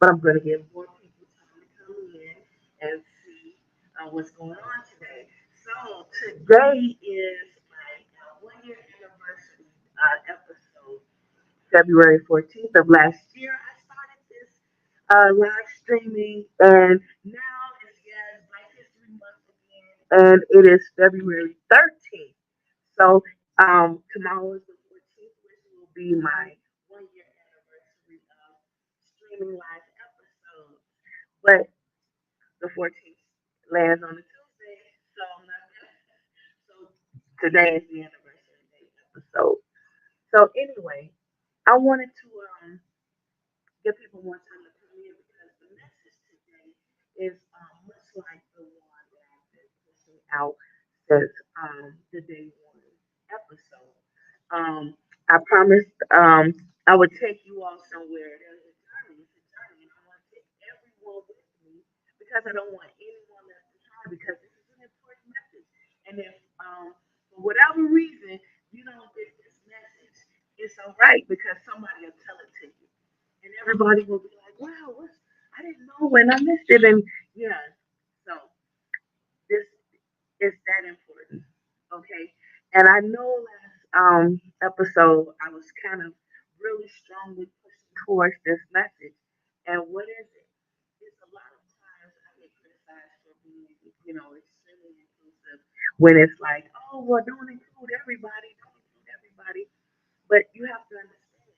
but I'm going to give more people time to come in and see what's going on today. So today is my 1 year anniversary episode. February 14th of last year, I started this live streaming, and now it's Black History Month again, and it is February 13th. So tomorrow is the 14th, which will be my 1 year anniversary of streaming live episodes. But the 14th lands on a Tuesday, so I'm not so today is the anniversary day episode. So anyway, I wanted to give people more time to come in because the message today is much like the one that I've been pushing out since the day one episode. I promised I would take you all somewhere. There's a journey, it's a journey, and I want to take everyone with me because I don't want anyone left behind because this is an important message. And if for whatever reason you don't get this message, it's all right because somebody will tell it to you and everybody will be like, "Wow, what's, I didn't know when I missed it." And yeah, so this is that important, okay? And I know last episode I was kind of really strongly pushing towards this message. And what is it? It's a lot of times I get criticized for being, extremely inclusive when it's like, oh, well, don't include everybody, don't include everybody. But you have to understand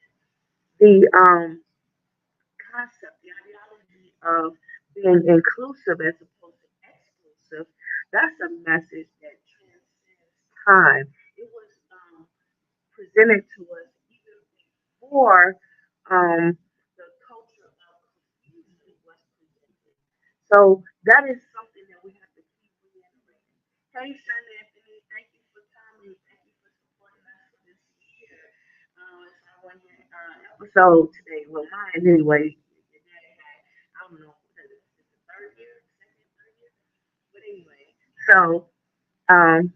the concept, the ideology of being inclusive as opposed to exclusive, that's a message that transcends time. It was presented to us even before the culture of confusion was presented. So that is something that we have to keep reiterating. Hey, Son Anthony, thank you for coming. Thank you for supporting us for this year. It's our 1 year episode today. Well, mine anyway. Your daddy had, I don't know, what is it, the third year, second, third year? But anyway, so um,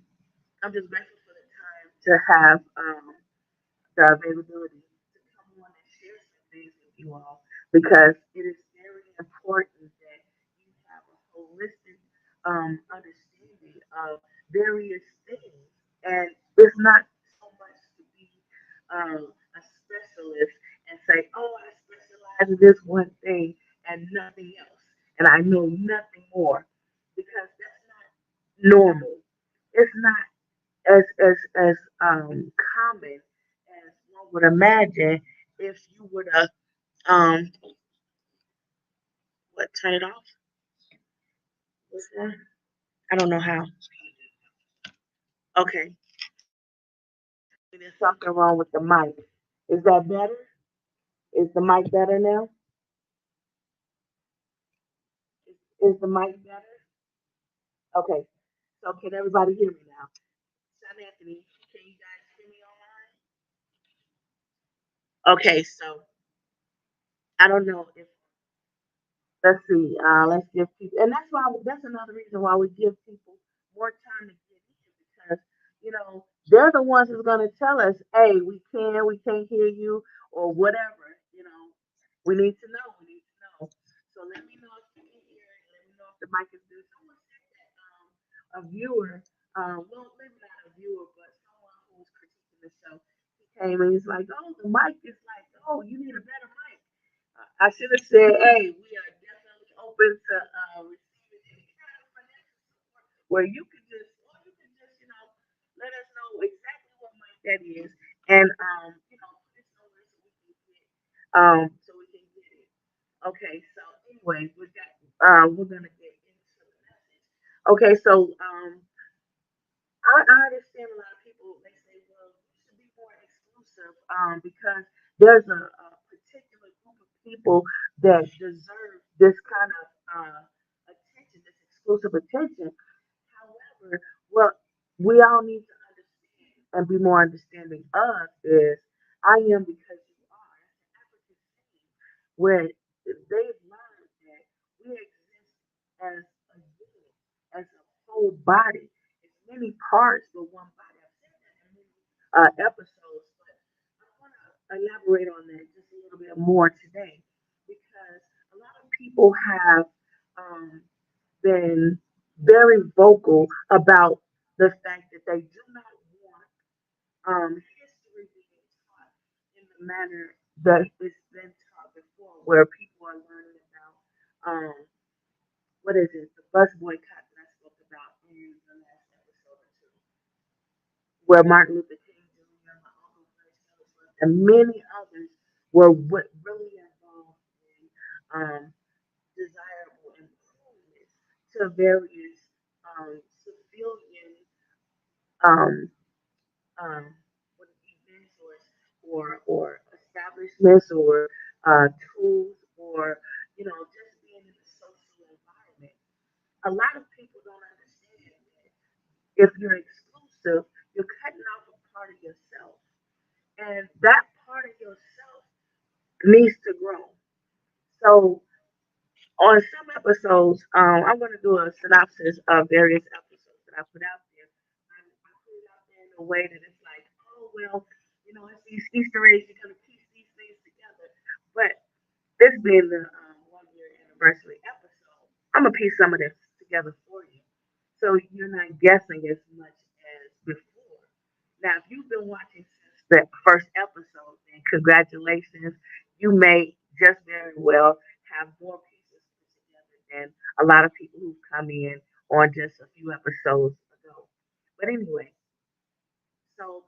I'm just grateful for the time to have the availability to come on and share some things with you all because it is very important that you have a holistic understanding of various things. And it's not so much to be a specialist and say, oh, I specialize in this one thing and nothing else. And I know nothing more because that's not normal. It's not as common as one would imagine if you were to what turn it off? What's that? I don't know how. Okay, there's something wrong with the mic. Is that better? Is the mic better now? Is the mic better? Okay. So can everybody hear me now? Son Anthony, can you guys hear me online? Okay, so I don't know if let's see. Let's give people, and that's another reason why we give people more time to get in because they're the ones who's going to tell us, hey, we can't hear you, or whatever. We need to know. We need to know. So let me know if you can hear it. Let me know if the mic is good. Someone said that a viewer, well, maybe not a viewer, but someone who was critiquing the show, he came and he's like, oh, the mic is like, oh, you need a better mic. I should have said, hey, we are definitely open to receiving any kind of financial support where you can just, or you can just, let us know exactly what mic that is, and put it somewhere so we can get it. Okay, so anyway, we're gonna get into the message. Okay, so I understand a lot of people they say, well, you should be more exclusive because there's a particular group of people that deserve this kind of attention, this exclusive attention. However, what we all need to understand and be more understanding of is I am because you are. It's an African saying where they've learned that we exist as a unit, as a whole body. It's many parts but one body. I've said that in many episodes, but I want to elaborate on that just a little bit more today because a lot people have um, been very vocal about the fact that they do not want history being taught in the manner that it's been taught before, where people are learning about what is it, the bus boycott that I spoke about in the last episode or two, where Martin Luther King Jr., my uncle Grace Phillips, and many others were really involved in desirable improvements to various civilian um, um, what events or establishments or tools or just being in a social environment. A lot of people don't understand that if you're exclusive, you're cutting off a part of yourself, and that part of yourself needs to grow. So on some episodes, I'm going to do a synopsis of various episodes that I put out there. I put it out there in a way that it's like, oh, well, it's these Easter eggs, you're going to piece these things together. But this being the 1 year anniversary episode, I'm going to piece some of this together for you. So you're not guessing as much as before. Now, if you've been watching since the first episode, then congratulations. You may just very well have more pieces put together than a lot of people who've come in on just a few episodes ago. But anyway, so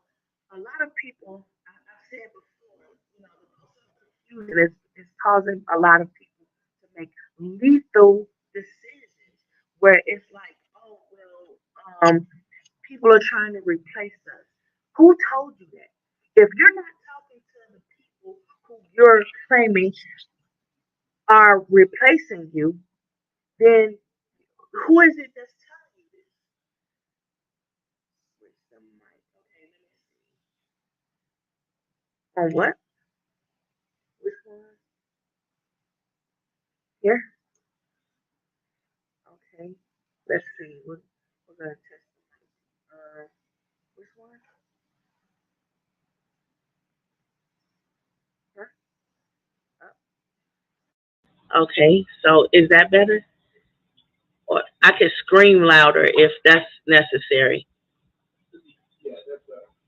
a lot of people, I've said before, the cultural confusion is causing a lot of people to make lethal decisions where it's like, oh, well, people are trying to replace us. Who told you that? If you're not talking to the people who you're claiming are replacing you, then who is it that's telling you this? Switch the mic. Okay, let me see. On what? Which one? Here? Okay. Let's see. We're gonna test the mic. Which one? Huh? Okay. So is that better? Or I can scream louder if that's necessary.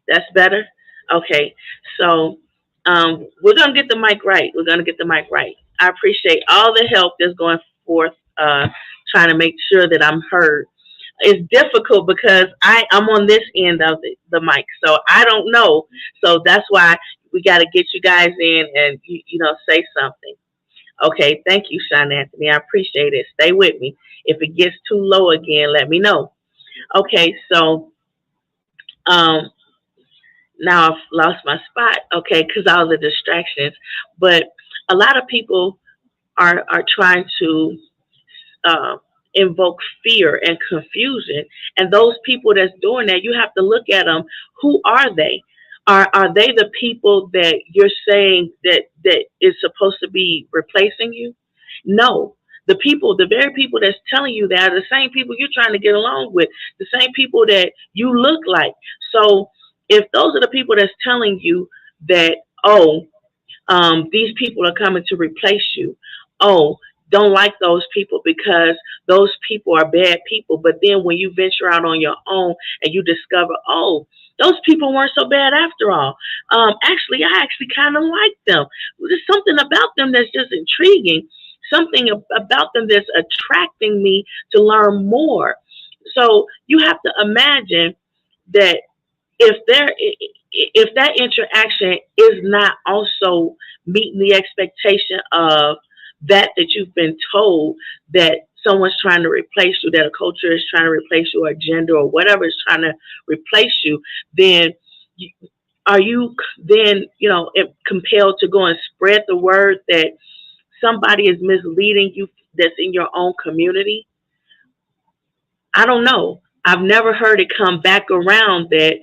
That's better? Okay. So we're going to get the mic right. We're going to get the mic right. I appreciate all the help that's going forth, trying to make sure that I'm heard. It's difficult because I'm on this end of the mic, so I don't know. So that's why we got to get you guys in and, say something. Okay. Thank you, Sean Anthony. I appreciate it. Stay with me. If it gets too low again, let me know. Okay. So, um, now I've lost my spot, okay, because all the distractions. But a lot of people are trying to uh, invoke fear and confusion, and those people that's doing that, you have to look at them. Who are they? Are they the people that you're saying that is supposed to be replacing you? No. The very people that's telling you that are the same people you're trying to get along with, the same people that you look like. So if those are the people that's telling you that, oh, these people are coming to replace you. Oh, don't like those people because those people are bad people. But then when you venture out on your own and you discover, oh, those people weren't so bad after all. Actually, I actually kind of like them. There's something about them that's just intriguing. Something about them that's attracting me to learn more. So you have to imagine that if there if that interaction is not also meeting the expectation of that you've been told that someone's trying to replace you, that a culture is trying to replace you, or a gender or whatever is trying to replace you, then are you then compelled to go and spread the word that somebody is misleading you that's in your own community? I don't know. I've never heard it come back around that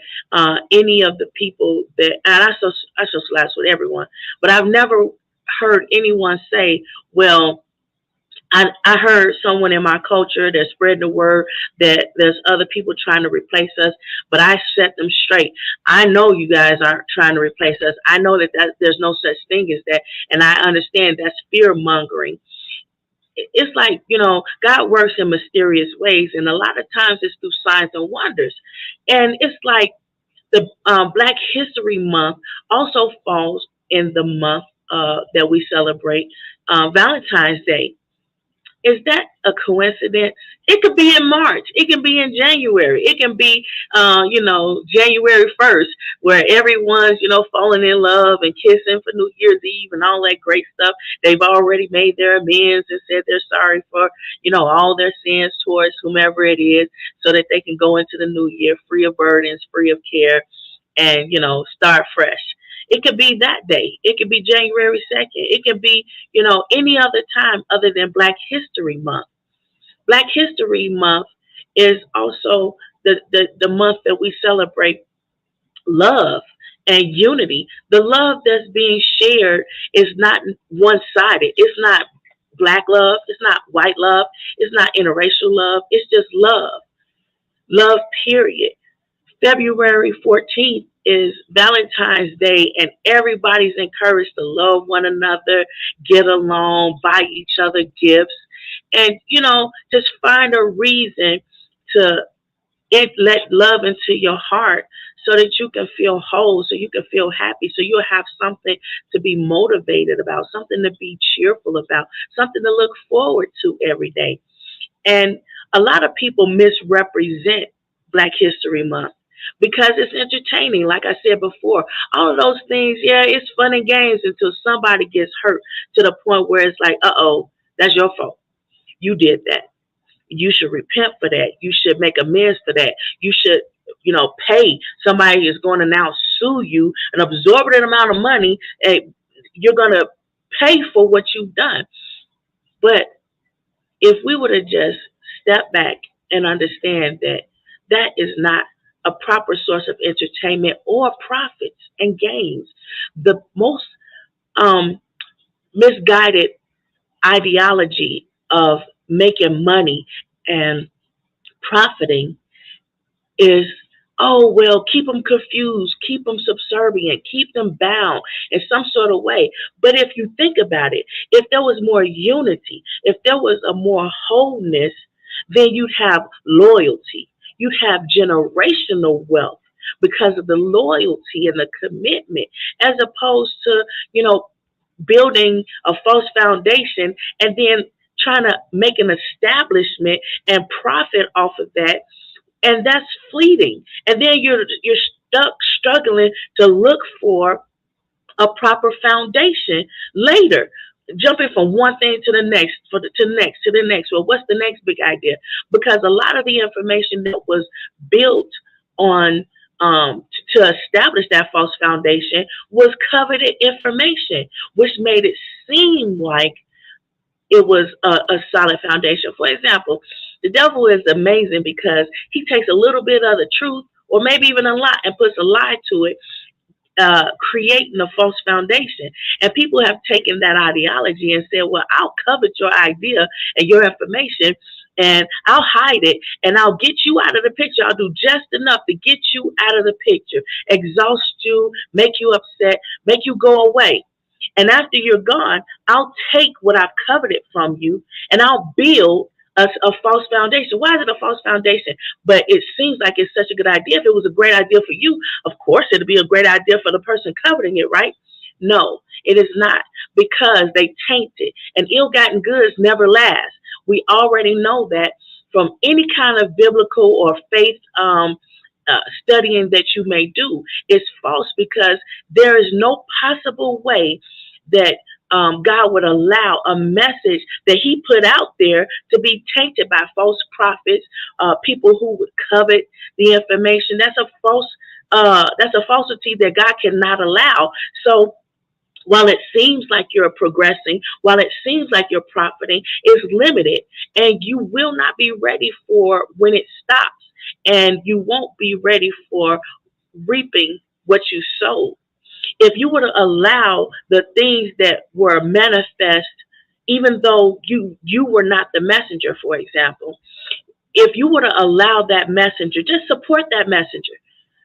any of the people that, and I socialize with everyone, but I've never heard anyone say, well, I heard someone in my culture that spread the word that there's other people trying to replace us, but I set them straight. I know you guys aren't trying to replace us. I know that there's no such thing as that, and I understand that's fear mongering. it's like, God works in mysterious ways, and a lot of times it's through signs and wonders. And it's like the Black History Month also falls in the month that we celebrate Valentine's Day. Is that a coincidence? It could be in March. It can be in January. It can be, January 1st, where everyone's, falling in love and kissing for New Year's Eve and all that great stuff. They've already made their amends and said they're sorry for, all their sins towards whomever it is, so that they can go into the new year free of burdens, free of care, and, start fresh. It could be that day. It could be January 2nd. It could be, any other time other than Black History Month. Black History Month is also the month that we celebrate love and unity. The love that's being shared is not one sided. It's not black love. It's not white love. It's not interracial love. It's just love. Love, period. February 14th is Valentine's Day, and everybody's encouraged to love one another, get along, buy each other gifts, and, just find a reason to let love into your heart so that you can feel whole, so you can feel happy, so you'll have something to be motivated about, something to be cheerful about, something to look forward to every day. And a lot of people misrepresent Black History Month because it's entertaining. Like I said before, all of those things, yeah, it's fun and games until somebody gets hurt to the point where it's like, uh-oh, that's your fault. You did that. You should repent for that. You should make amends for that. You should, pay. Somebody is going to now sue you an absorbent amount of money, and you're going to pay for what you've done. But if we would have just stepped back and understand that that is not a proper source of entertainment or profits and gains, the most um, misguided ideology of making money and profiting is, oh, well, keep them confused, keep them subservient, keep them bound in some sort of way. But if you think about it, if there was more unity, if there was a more wholeness, then you'd have loyalty, you'd have generational wealth because of the loyalty and the commitment, as opposed to, building a false foundation and then trying to make an establishment and profit off of that, and that's fleeting. And then you're stuck struggling to look for a proper foundation later, jumping from one thing to the next, to the next, to the next. Well, what's the next big idea? Because a lot of the information that was built on to establish that false foundation was coveted information, which made it seem like it was a solid foundation. For example, the devil is amazing because he takes a little bit of the truth, or maybe even a lot, and puts a lie to it, creating a false foundation. And people have taken that ideology and said, well, I'll covet your idea and your information, and I'll hide it, and I'll get you out of the picture. I'll do just enough to get you out of the picture, exhaust you, make you upset, make you go away. And after you're gone, I'll take what I've coveted from you and I'll build a false foundation. Why is it a false foundation? But it seems like it's such a good idea. If it was a great idea for you, of course it'd be a great idea for the person coveting it, right? No, it is not, because they taint it. And ill-gotten goods never last. We already know that from any kind of biblical or faith studying that you may do. Is false because there is no possible way that God would allow a message that He put out there to be tainted by false prophets, people who would covet the information. That's a falsity that God cannot allow. So while it seems like you're progressing, while it seems like you're profiting, it's limited, and you will not be ready for when it stops, and you won't be ready for reaping what you sowed. If you were to allow the things that were manifest, even though you were not the messenger, for example, if you were to allow that messenger, just support that messenger.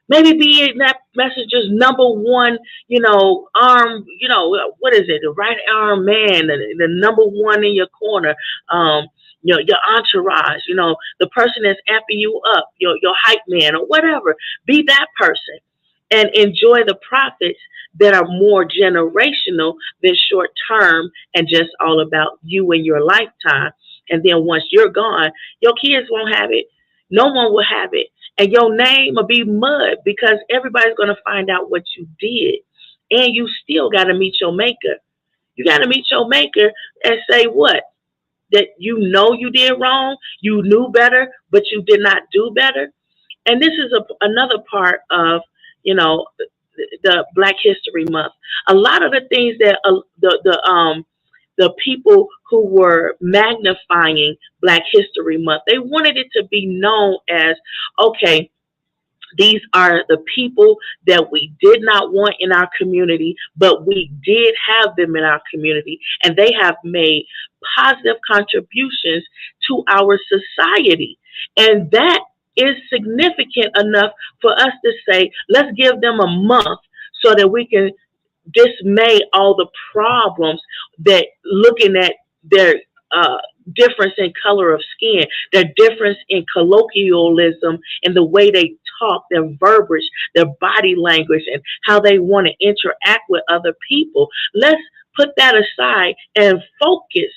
Maybe be in that messenger's number one, arm, what is it? The right arm man, the number one in your corner, um, your entourage, the person that's amping you up, your hype man or whatever. Be that person and enjoy the profits that are more generational than short term and just all about you and your lifetime. And then once you're gone, your kids won't have it. No one will have it. And your name will be mud because everybody's going to find out what you did. And you still got to meet your maker. You got to meet your maker and say what? That you did wrong, you knew better, but you did not do better. And this is another part of, you know, the Black History Month. A lot of the things that the people who were magnifying Black History Month, they wanted it to be known as, okay, these are the people that we did not want in our community, but we did have them in our community, and they have made positive contributions to our society. And that is significant enough for us to say, let's give them a month so that we can dismay all the problems that looking at their uh, difference in color of skin, their difference in colloquialism and the way they talk, their verbiage, their body language, and how they want to interact with other people. Let's put that aside and focus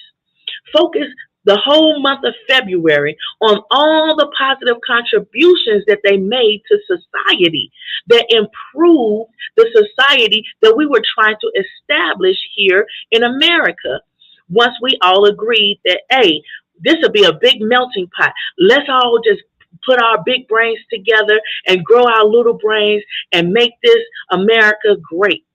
the whole month of February on all the positive contributions that they made to society that improved the society that we were trying to establish here in America. Once we all agreed that, hey, this will be a big melting pot. Let's all just put our big brains together and grow our little brains and make this America great.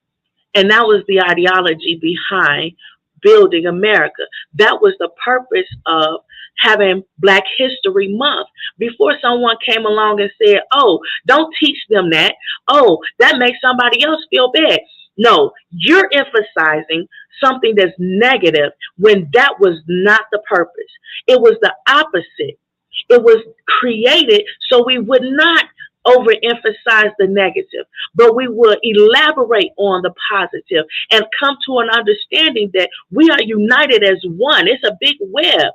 And that was the ideology behind building America. That was the purpose of having Black History Month. Before someone came along and said, oh, don't teach them that. Oh, that makes somebody else feel bad. No, you're emphasizing something that's negative when that was not the purpose. It was the opposite. It was created so we would not overemphasize the negative, but we will elaborate on the positive and come to an understanding that we are united as one. It's a big web.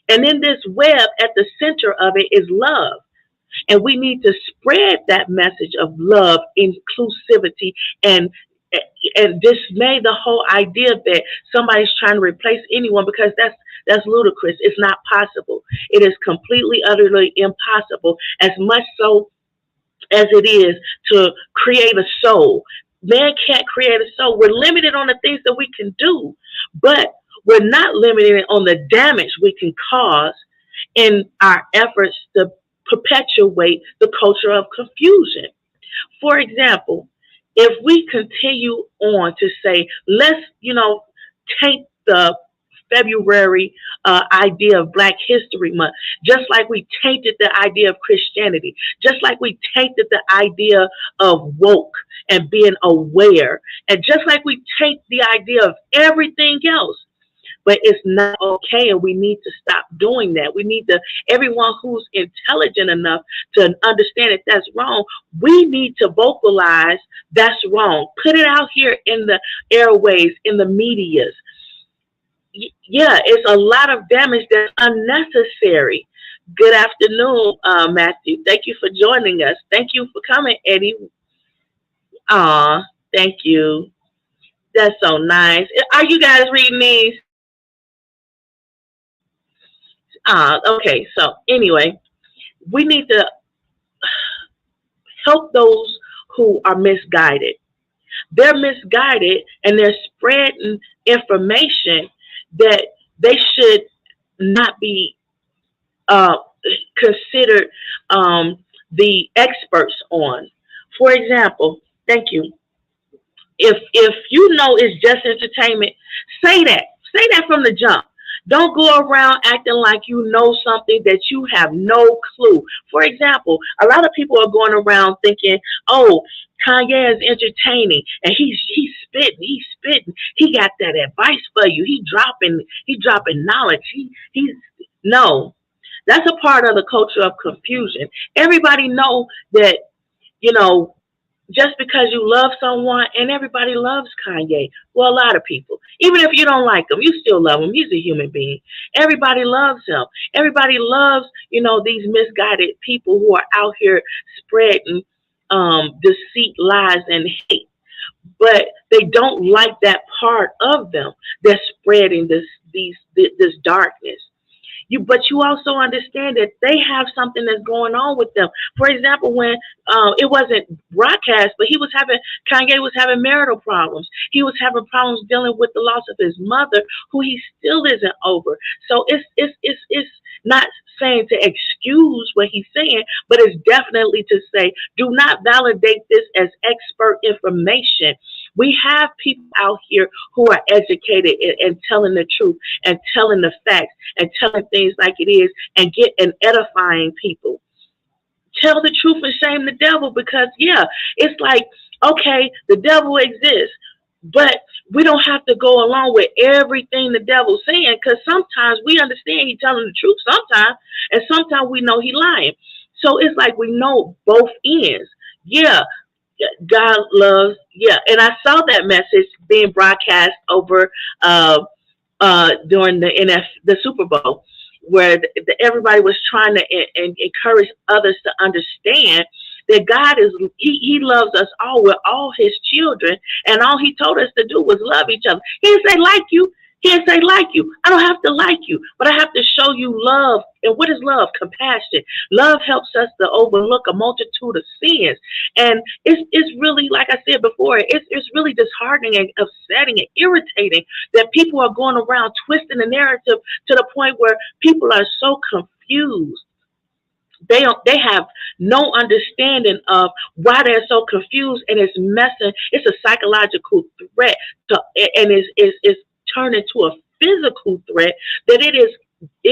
And in this web, at the center of it is love. And we need to spread that message of love, inclusivity, and dismay the whole idea that somebody's trying to replace anyone, because that's ludicrous. It's not possible. It is completely, utterly impossible. As much so as it is to create a soul. Man can't create a soul. We're limited on the things that we can do, but we're not limited on the damage we can cause in our efforts to perpetuate the culture of confusion. For example, if we continue on to say, let's, take the February idea of Black History Month, just like we tainted the idea of Christianity, just like we tainted the idea of woke and being aware, and just like we taint the idea of everything else. But it's not okay, and we need to stop doing that. We need to, everyone who's intelligent enough to understand that that's wrong, we need to vocalize that's wrong. Put it out here in the airways, in the medias. Yeah, it's a lot of damage that's unnecessary. Good afternoon, Matthew. Thank you for joining us. Thank you for coming, Eddie. Thank you. That's so nice. Are you guys reading these? Okay, so anyway, we need to help those who are misguided. They're misguided and they're spreading information that they should not be uh, considered the experts on. For example, thank you. If you know it's just entertainment, say that. Say that from the jump. Don't go around acting like you know something that you have no clue. For example, a lot of people are going around thinking, "Oh, Kanye is entertaining, and he's spitting. He got that advice for you. He dropping knowledge. He's no." That's a part of the culture of confusion. Everybody know that You know, just because you love someone, and everybody loves Kanye. Well, a lot of people, even if you don't like him, you still love him. He's a human being. Everybody loves him. Everybody loves, these misguided people who are out here spreading deceit, lies, and hate. But they don't like that part of them that's spreading this darkness. But you also understand that they have something that's going on with them. For example, when it wasn't broadcast, but Kanye was having marital problems. He was having problems dealing with the loss of his mother, who he still isn't over. So it's not saying to excuse what he's saying, but it's definitely to say, do not validate this as expert information. We have people out here who are educated and telling the truth and telling the facts and telling things like it is and edifying people. Tell the truth and shame the devil, because yeah, it's like, okay, the devil exists, but we don't have to go along with everything the devil's saying, because sometimes we understand he's telling the truth sometimes, and sometimes we know he's lying. So it's like we know both ends. Yeah, God loves, yeah. And I saw that message being broadcast over during the Super Bowl, where everybody was trying to encourage others to understand that God he loves us all. We're all His children, and all He told us to do was love each other. He didn't say like you. He didn't say like you. I don't have to like you, but I have to show you love. And what is love? Compassion. Love helps us to overlook a multitude of sins. And it's really, like I said before, it's really disheartening and upsetting and irritating that people are going around twisting the narrative to the point where people are so confused. They have no understanding of why they're so confused, and it's messing. It's a psychological threat to, and is turned into a physical threat that it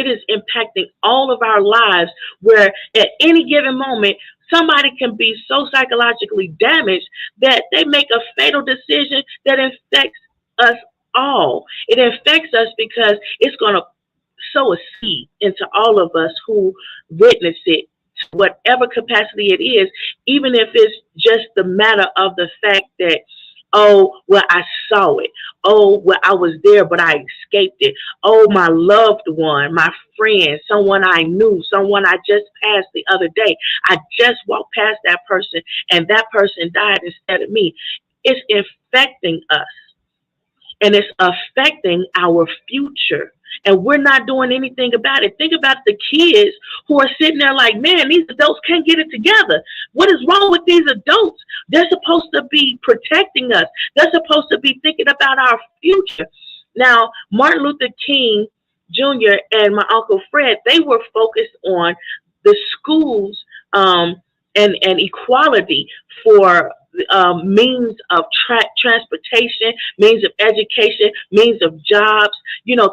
is impacting all of our lives, where at any given moment somebody can be so psychologically damaged that they make a fatal decision that infects us all. It infects us because it's going to sow a seed into all of us who witness it, to whatever capacity it is, even if it's just the matter of the fact that, oh, well, I saw it. Oh, well, I was there, but I escaped it. Oh, my loved one, my friend, someone I knew, someone I just passed the other day. I just walked past that person, and that person died instead of me. It's infecting us, and it's affecting our future. And we're not doing anything about it. Think about the kids who are sitting there like, man, these adults can't get it together. What is wrong with these adults? They're supposed to be protecting us. They're supposed to be thinking about our future. Now, Martin Luther King Jr. and my Uncle Fred, they were focused on the schools and equality for means of transportation, means of education, means of jobs,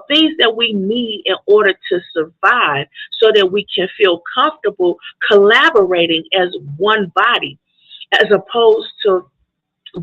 things that we need in order to survive, so that we can feel comfortable collaborating as one body, as opposed to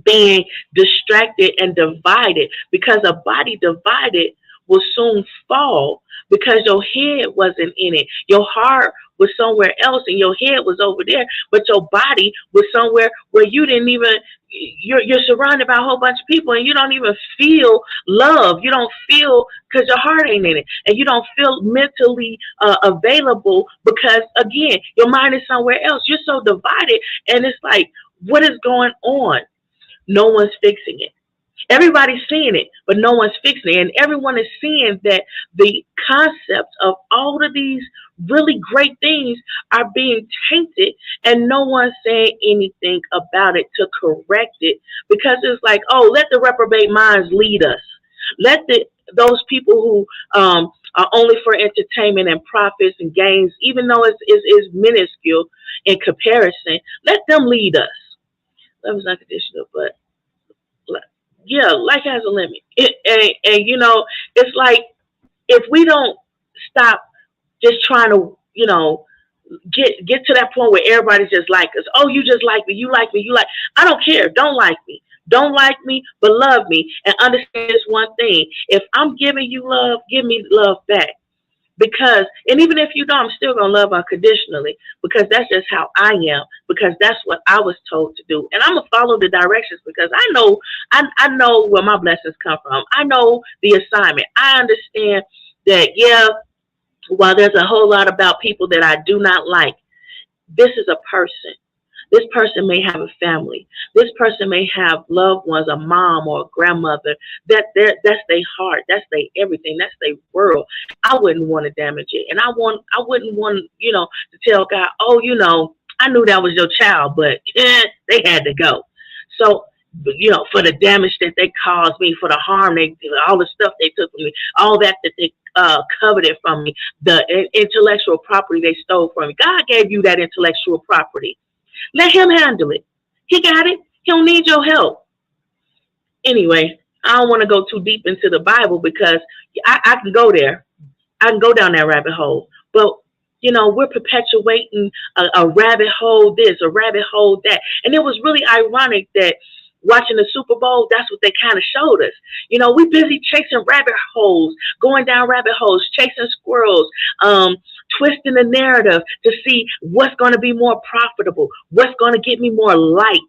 being distracted and divided, because a body divided will soon fall, because your head wasn't in it. Your heart was somewhere else and your head was over there, but your body was somewhere where you didn't even, you're surrounded by a whole bunch of people and you don't even feel love. You don't feel, because your heart ain't in it, and you don't feel mentally available, because again, your mind is somewhere else. You're so divided, and it's like, what is going on? No one's fixing it. Everybody's seeing it, but no one's fixing it. And everyone is seeing that the concepts of all of these really great things are being tainted, and no one's saying anything about it to correct it, because it's like, oh, let the reprobate minds lead us. Let those people who are only for entertainment and profits and gains, even though it's minuscule in comparison, let them lead us. That was unconditional, but yeah, life has a limit. And it's like, if we don't stop just trying to, get to that point where everybody's just like us. Oh, you just like me, you like me, you like. I don't care. Don't like me. Don't like me, but love me. And understand this one thing. If I'm giving you love, give me love back. Because, and even if you don't, I'm still gonna love unconditionally, because that's just how I am, because that's what I was told to do, and I'm gonna follow the directions, because I know where my blessings come from. I know the assignment. I understand that, yeah, while there's a whole lot about people that I do not like, this is a person. This person may have a family. This person may have loved ones, a mom or a grandmother. That's their heart. That's their everything. That's their world. I wouldn't want to damage it, and I wouldn't want to tell God, oh, I knew that was your child, but they had to go. So, for the damage that they caused me, for the harm they did, all the stuff they took from me, all that they coveted from me, the intellectual property they stole from me. God gave you that intellectual property. Let him handle it. He got it. He don't need your help. Anyway, I don't want to go too deep into the Bible, because I can go there. I can go down that rabbit hole. But, we're perpetuating a rabbit hole this, a rabbit hole that. And it was really ironic that watching the Super Bowl, that's what they kind of showed us. We busy chasing rabbit holes, going down rabbit holes, chasing squirrels, twisting the narrative to see what's going to be more profitable, what's going to get me more likes.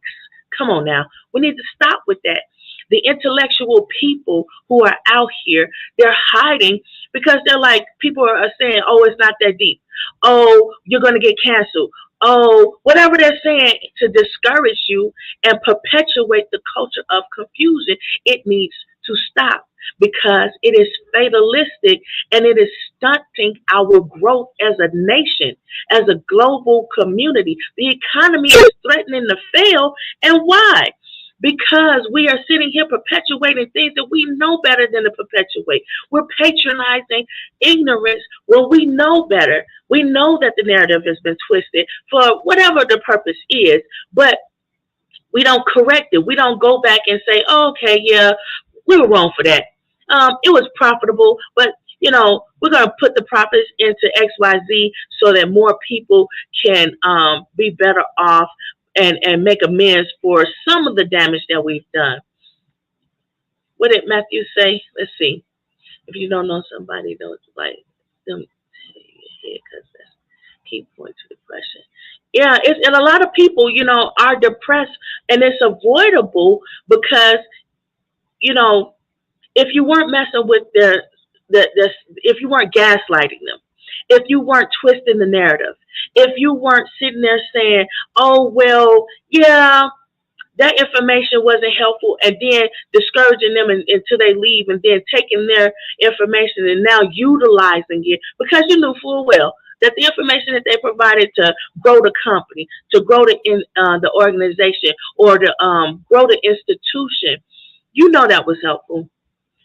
Come on now. We need to stop with that. The intellectual people who are out here, they're hiding because they're like, people are saying, oh, it's not that deep. Oh, you're going to get canceled. Oh, whatever they're saying to discourage you and perpetuate the culture of confusion, it needs to stop, because it is fatalistic and it is stunting our growth as a nation, as a global community. The economy is threatening to fail. And why? Because we are sitting here perpetuating things that we know better than to perpetuate. We're patronizing ignorance when we know better. We know that the narrative has been twisted for whatever the purpose is, but we don't correct it. We don't go back and say, oh, okay, yeah, we were wrong for that. It was profitable, but we're going to put the profits into XYZ so that more people can be better off and make amends for some of the damage that we've done. What did Matthew say? Let's see. If you don't know somebody, don't like them, because that's key point to depression. Yeah, and a lot of people, are depressed, and it's avoidable because, if you weren't messing with if you weren't gaslighting them, if you weren't twisting the narrative, if you weren't sitting there saying, oh, well, yeah, that information wasn't helpful, and then discouraging them until they leave, and then taking their information and now utilizing it, because you knew full well that the information that they provided to grow the company, to grow the organization, or to grow the institution, that was helpful.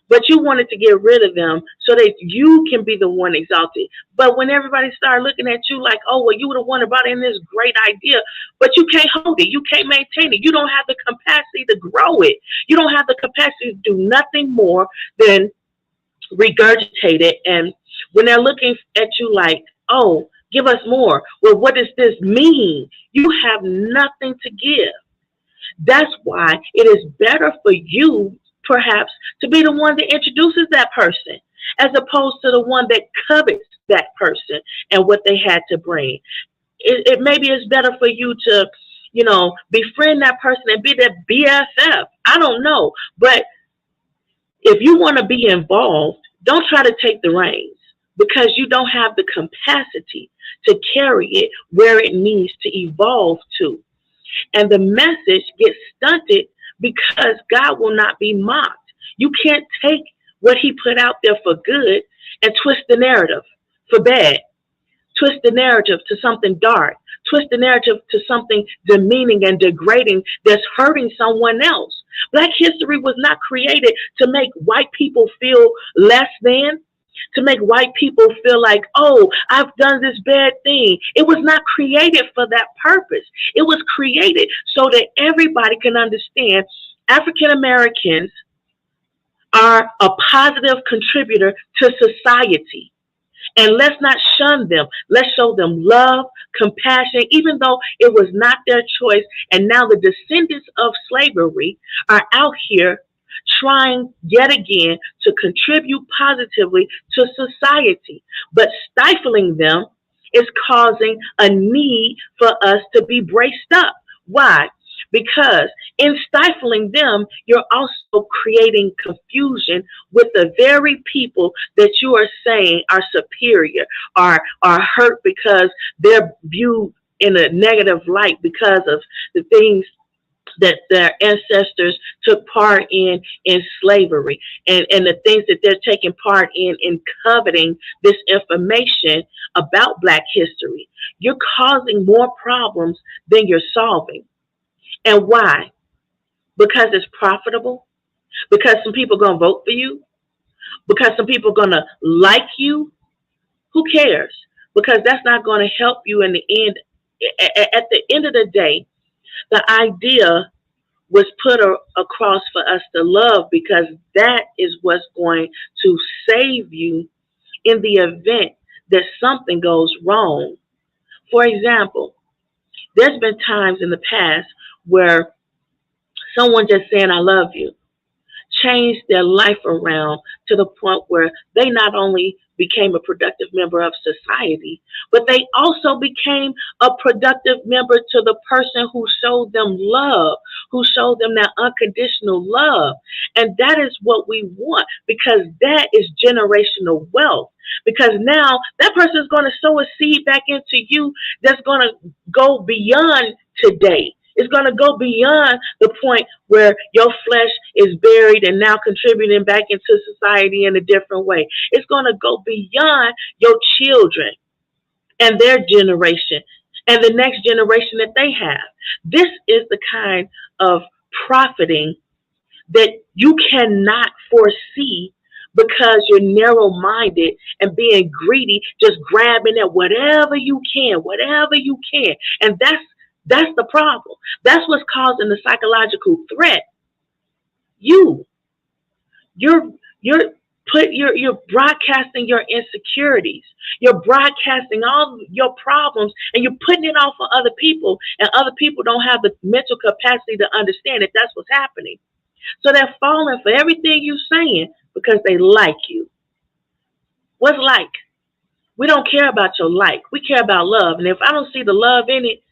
But you wanted to get rid of them so that you can be the one exalted. But when everybody started looking at you like, oh, well, you were the one that brought in this great idea, but you can't hold it. You can't maintain it. You don't have the capacity to grow it. You don't have the capacity to do nothing more than regurgitate it. And when they're looking at you like, oh, give us more. Well, what does this mean? You have nothing to give. That's why it is better for you, perhaps, to be the one that introduces that person, as opposed to the one that covets that person and what they had to bring. It maybe it's better for you to, befriend that person and be that BFF. I don't know. But if you want to be involved, don't try to take the reins, because you don't have the capacity to carry it where it needs to evolve to. And the message gets stunted because God will not be mocked. You can't take what he put out there for good and twist the narrative for bad. Twist the narrative to something dark. Twist the narrative to something demeaning and degrading that's hurting someone else. Black history was not created to make white people feel less than, to make white people feel like, oh, I've done this bad thing. It was not created for that purpose. It was created so that everybody can understand African Americans are a positive contributor to society. And let's not shun them. Let's show them love, compassion, even though it was not their choice. And now the descendants of slavery are out here trying yet again to contribute positively to society, but stifling them is causing a need for us to be braced up. Why? Because in stifling them, you're also creating confusion with the very people that you are saying are superior, are hurt because they're viewed in a negative light because of the things that their ancestors took part in slavery, and the things that they're taking part in coveting this information about Black history. You're causing more problems than you're solving. And why? Because it's profitable, because some people are going to vote for you, because some people are going to like you. Who cares? Because that's not going to help you in the end. At the end of the day, the idea was put across for us to love, because that is what's going to save you in the event that something goes wrong. For example, there's been times in the past where someone just saying, I love you, changed their life around to the point where they not only became a productive member of society, but they also became a productive member to the person who showed them love, who showed them that unconditional love. And that is what we want, because that is generational wealth. Because now that person is going to sow a seed back into you that's going to go beyond today. It's going to go beyond the point where your flesh is buried and now contributing back into society in a different way. It's going to go beyond your children and their generation and the next generation that they have. This is the kind of profiting that you cannot foresee, because you're narrow minded and being greedy, just grabbing at whatever you can, whatever you can. And that's the problem. That's what's causing the psychological threat. You, you're you're you're broadcasting your insecurities. You're broadcasting all your problems, and you're putting it off on other people, and other people don't have the mental capacity to understand that that's what's happening. So they're falling for everything you're saying because they like you. What's like? We don't care about your like. We care about love. And if I don't see the love in it,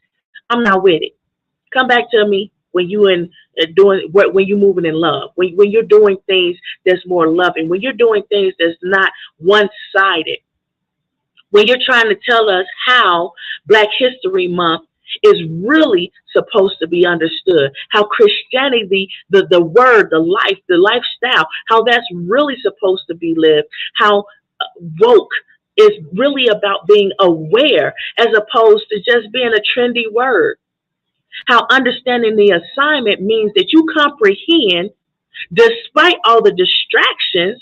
I'm not with it. Come back to me when you in doing when you moving in love. When you're doing things that's more loving. When you're doing things that's not one sided. When you're trying to tell us how Black History Month is really supposed to be understood, how Christianity, the word, the life, the lifestyle, how that's really supposed to be lived, how woke is really about being aware as opposed to just being a trendy word. How understanding the assignment means that you comprehend despite all the distractions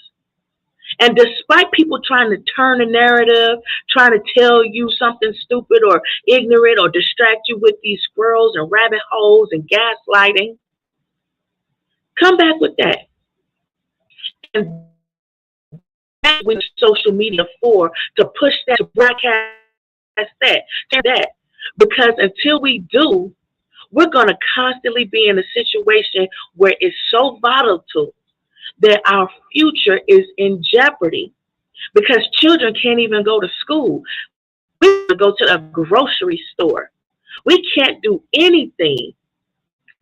and despite people trying to turn the narrative, trying to tell you something stupid or ignorant or distract you with these squirrels and rabbit holes and gaslighting. Come back with that. And that's what social media for, to push that, to broadcast that, that. Because until we do, we're going to constantly be in a situation where it's so volatile that our future is in jeopardy, because children can't even go to school. We have to go to a grocery store. We can't do anything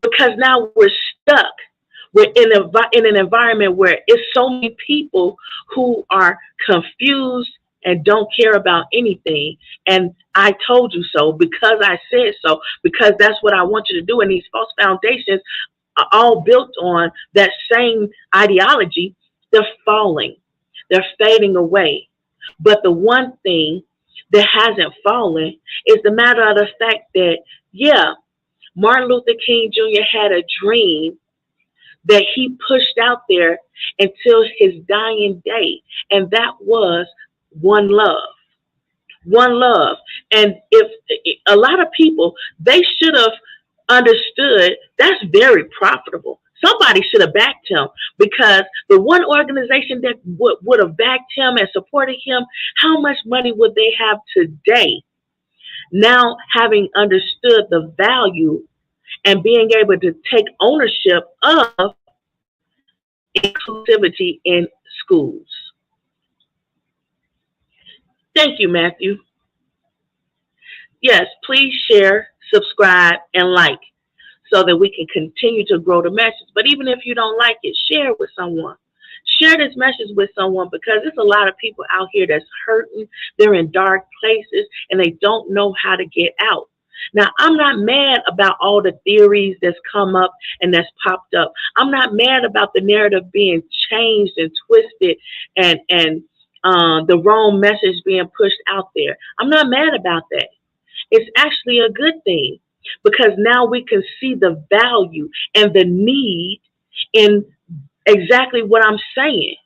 because now we're stuck. We're in an environment where it's so many people who are confused and don't care about anything. And I told you so, because I said so, because that's what I want you to do. And these false foundations are all built on that same ideology. They're falling, they're fading away. But the one thing that hasn't fallen is the matter of the fact that, yeah, Martin Luther King Jr. had a dream that he pushed out there until his dying day, and that was one love. One love. And if a lot of people, they should have understood that's very profitable. Somebody should have backed him, because the one organization that would have backed him and supported him, how much money would they have today? Now, having understood the value and being able to take ownership of inclusivity in schools. Thank you, Matthew. Yes, please share, subscribe, and like so that we can continue to grow the message. But even if you don't like it, share it with someone. Share this message with someone because there's a lot of people out here that's hurting. They're in dark places and they don't know how to get out. Now, I'm not mad about all the theories that's come up and that's popped up. I'm not mad about the narrative being changed and twisted and the wrong message being pushed out there. I'm not mad about that. It's actually a good thing because now we can see the value and the need in exactly what I'm saying.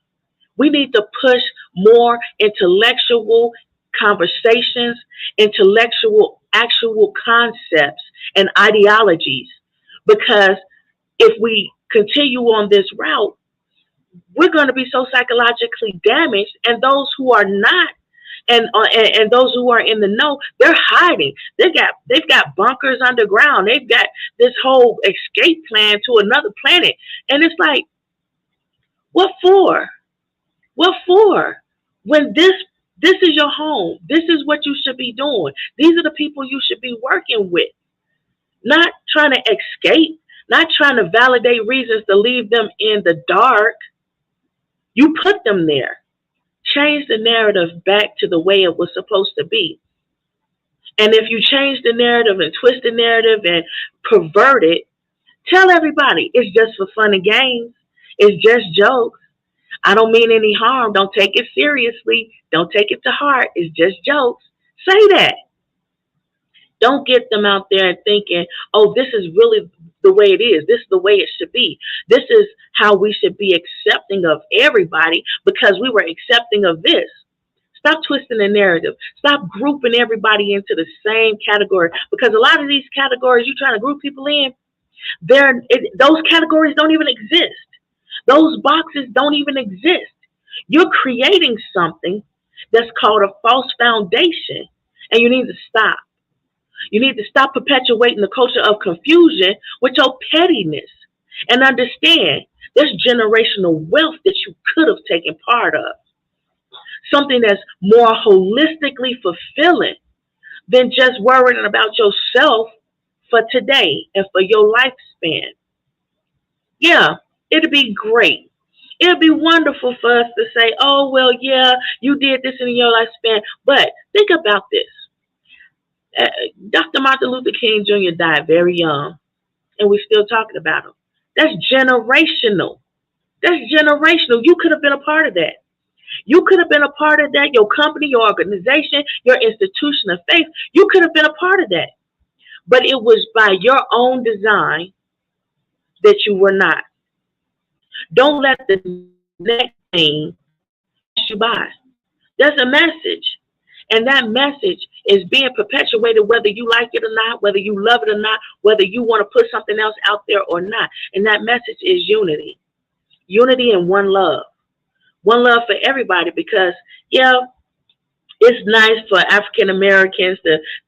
We need to push more intellectual conversations, intellectual, actual concepts and ideologies. Because if we continue on this route, we're going to be so psychologically damaged, and those who are not and those who are in the know, they're hiding. They've got bunkers underground. They've got this whole escape plan to another planet, and it's like, what for? What for? When this is your home. This is what you should be doing. These are the people you should be working with. Not trying to escape, not trying to validate reasons to leave them in the dark. You put them there. Change the narrative back to the way it was supposed to be. And if you change the narrative and twist the narrative and pervert it, tell everybody it's just for fun and games. It's just jokes. I don't mean any harm. Don't take it seriously. Don't take it to heart. It's just jokes. Say that. Don't get them out there and thinking, oh, this is really the way it is. This is the way it should be. This is how we should be accepting of everybody because we were accepting of this. Stop twisting the narrative. Stop grouping everybody into the same category because a lot of these categories you're trying to group people in, those categories don't even exist. Those boxes don't even exist. You're creating something that's called a false foundation, and you need to stop. You need to stop perpetuating the culture of confusion with your pettiness and understand there's generational wealth that you could have taken part of. Something that's more holistically fulfilling than just worrying about yourself for today and for your lifespan. Yeah, it'd be great. It'd be wonderful for us to say, oh, well, yeah, you did this in your lifespan. But think about this. Dr. Martin Luther King Jr. died very young, and we're still talking about him. That's generational. That's generational. You could have been a part of that. You could have been a part of that. Your company, your organization, your institution of faith, you could have been a part of that. But it was by your own design that you were not. Don't let the next thing pass you by. There's a message. And that message is being perpetuated whether you like it or not, whether you love it or not, whether you want to put something else out there or not. And that message is unity. Unity and one love. One love for everybody because, yeah, it's nice for African Americans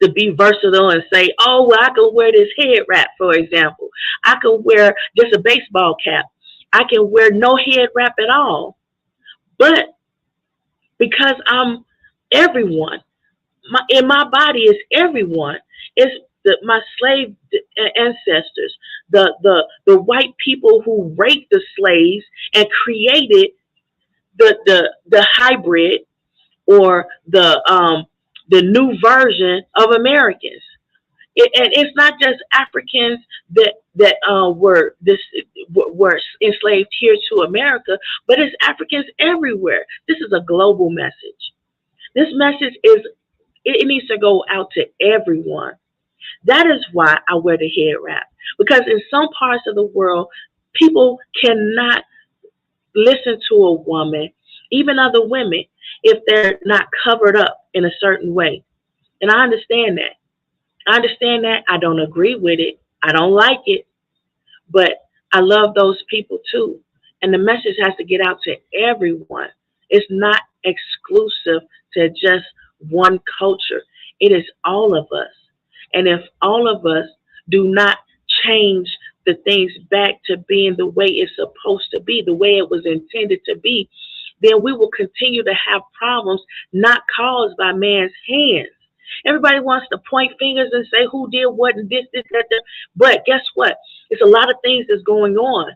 to be versatile and say, oh, well, I can wear this head wrap, for example. I can wear just a baseball cap. I can wear no head wrap at all. But because I'm everyone, in my body is everyone. It's my slave ancestors, the white people who raped the slaves and created the hybrid or the new version of Americans. And it's not just Africans that were enslaved here to America, but it's Africans everywhere. This is a global message. This message it needs to go out to everyone. That is why I wear the head wrap, because in some parts of the world, people cannot listen to a woman, even other women, if they're not covered up in a certain way. And I understand that. I don't agree with it. I don't like it. But I love those people too. And the message has to get out to everyone. It's not exclusive to just one culture. It is all of us. And if all of us do not change the things back to being the way it's supposed to be, the way it was intended to be, then we will continue to have problems not caused by man's hands. Everybody wants to point fingers and say who did what and this, that, that. But guess what? It's a lot of things that's going on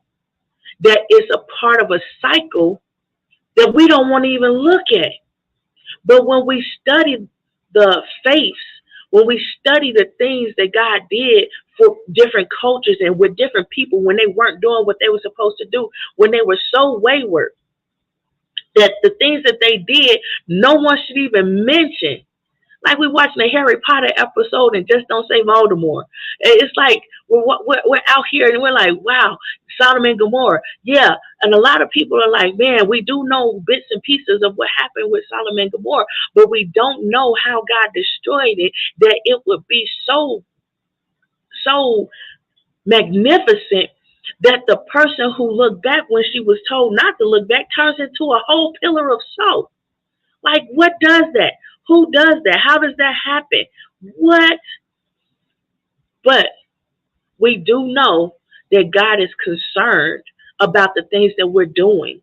that is a part of a cycle that we don't want to even look at. But when we study the faiths, when we study the things that God did for different cultures and with different people when they weren't doing what they were supposed to do, when they were so wayward, that the things that they did, no one should even mention. Like we're watching a Harry Potter episode and just don't say Voldemort. It's like we're out here and we're like, wow, Sodom and Gomorrah. Yeah. And a lot of people are like, man, we do know bits and pieces of what happened with Sodom and Gomorrah, but we don't know how God destroyed it, that it would be so magnificent that the person who looked back when she was told not to look back turns into a whole pillar of salt. Like, what does that? Who does that? How does that happen? What? But we do know that God is concerned about the things that we're doing.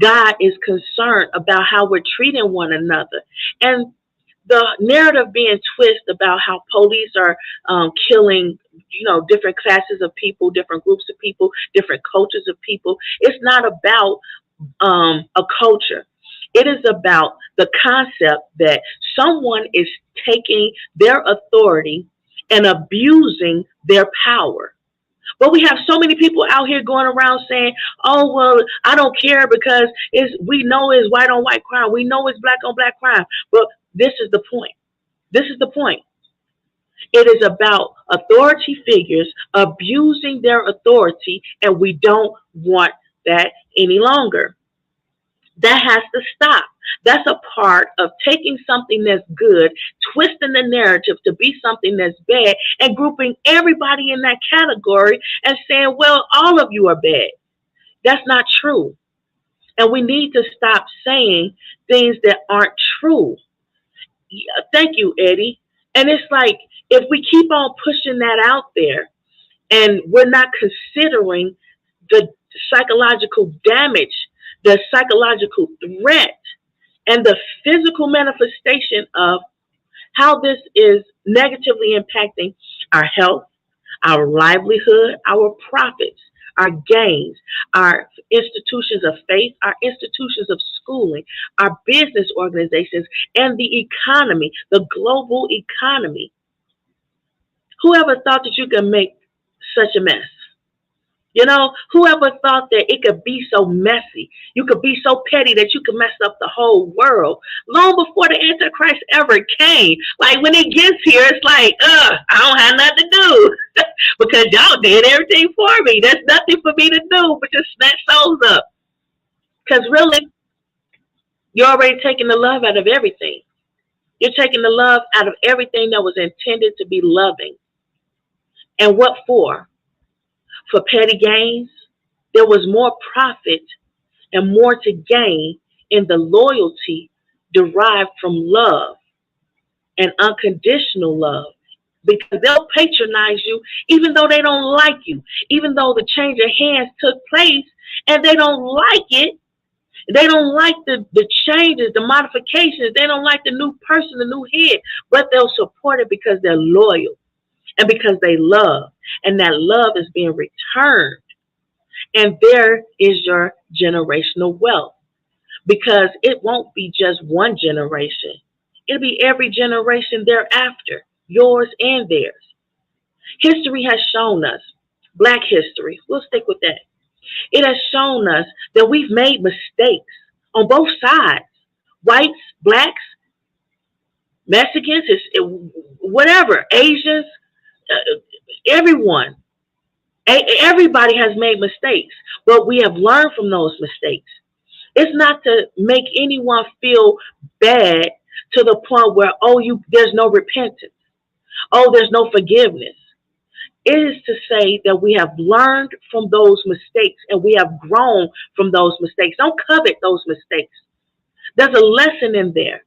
God is concerned about how we're treating one another. And the narrative being twisted about how police are killing, different classes of people, different groups of people, different cultures of people. It's not about a culture. It is about the concept that someone is taking their authority and abusing their power. But we have so many people out here going around saying, oh, well, I don't care because we know it's white on white crime. We know it's black on black crime. But this is the point. This is the point. It is about authority figures abusing their authority, and we don't want that any longer. That has to stop. That's a part of taking something that's good, twisting the narrative to be something that's bad, and grouping everybody in that category and saying, well, all of you are bad. That's not true. And we need to stop saying things that aren't true. Yeah, thank you, Eddie. And it's like, if we keep on pushing that out there and we're not considering the psychological damage, the psychological threat, and the physical manifestation of how this is negatively impacting our health, our livelihood, our profits, our gains, our institutions of faith, our institutions of schooling, our business organizations, and the economy, the global economy. Whoever thought that you could make such a mess? Whoever thought that it could be so messy, you could be so petty that you could mess up the whole world long before the Antichrist ever came. Like when it gets here, it's like, I don't have nothing to do because y'all did everything for me. There's nothing for me to do but just snatch souls up. Because really, you're already taking the love out of everything. You're taking the love out of everything that was intended to be loving. And what for? For petty gains? There was more profit and more to gain in the loyalty derived from love and unconditional love, because they'll patronize you even though they don't like you, even though the change of hands took place and they don't like it. They don't like the changes, the modifications. They don't like the new person, the new head, but they'll support it because they're loyal and because they love, and that love is being returned. And there is your generational wealth, because it won't be just one generation. It'll be every generation thereafter, yours and theirs. History has shown us, Black history, we'll stick with that. It has shown us that we've made mistakes on both sides. Whites, blacks, Mexicans, whatever, Asians, everyone. Everybody has made mistakes, but we have learned from those mistakes. It's not to make anyone feel bad to the point where, there's no repentance. There's no forgiveness. It is to say that we have learned from those mistakes and we have grown from those mistakes. Don't covet those mistakes. There's a lesson in there.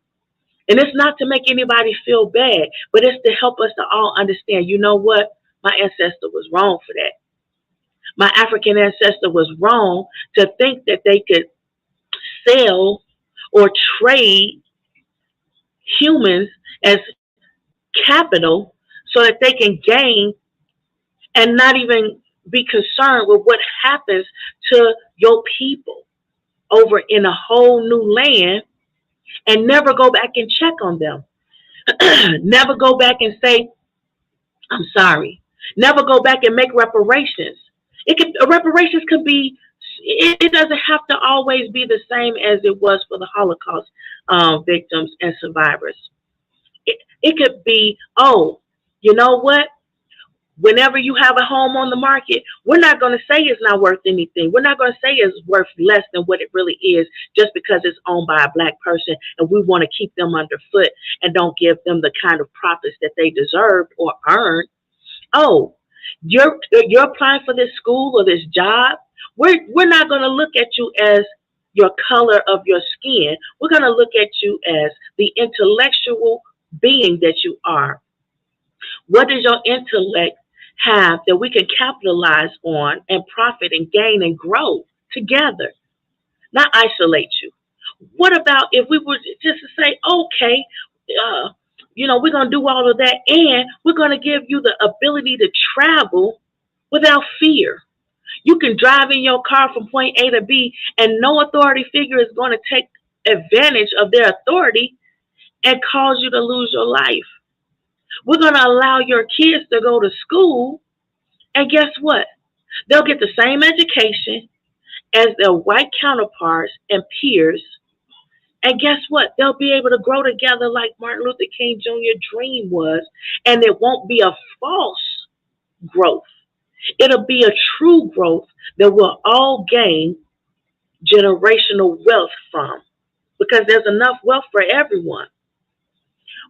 And it's not to make anybody feel bad, but it's to help us to all understand, you know what? My ancestor was wrong for that. My African ancestor was wrong to think that they could sell or trade humans as capital so that they can gain and not even be concerned with what happens to your people over in a whole new land and never go back and check on them. Never go back and say, I'm sorry. Never go back and make reparations. Reparations could be, it doesn't have to always be the same as it was for the Holocaust victims and survivors. It could be, oh, you know what? Whenever you have a home on the market, we're not going to say it's not worth anything. We're not going to say it's worth less than what it really is just because it's owned by a black person and we want to keep them underfoot and don't give them the kind of profits that they deserved or earned. Oh, you're applying for this school or this job. We're not going to look at you as your color of your skin. We're going to look at you as the intellectual being that you are. What does your intellect have that we can capitalize on and profit and gain and grow together, not isolate you? What about if we were just to say, okay, uh, we're going to do all of that and we're going to give you the ability to travel without fear. You can drive in your car from point A to B and no authority figure is going to take advantage of their authority and cause you to lose your life. We're going to allow your kids to go to school, and guess what? They'll get the same education as their white counterparts and peers. And guess what? They'll be able to grow together like Martin Luther King Jr. dream was. And it won't be a false growth. It'll be a true growth that we'll all gain generational wealth from because there's enough wealth for everyone.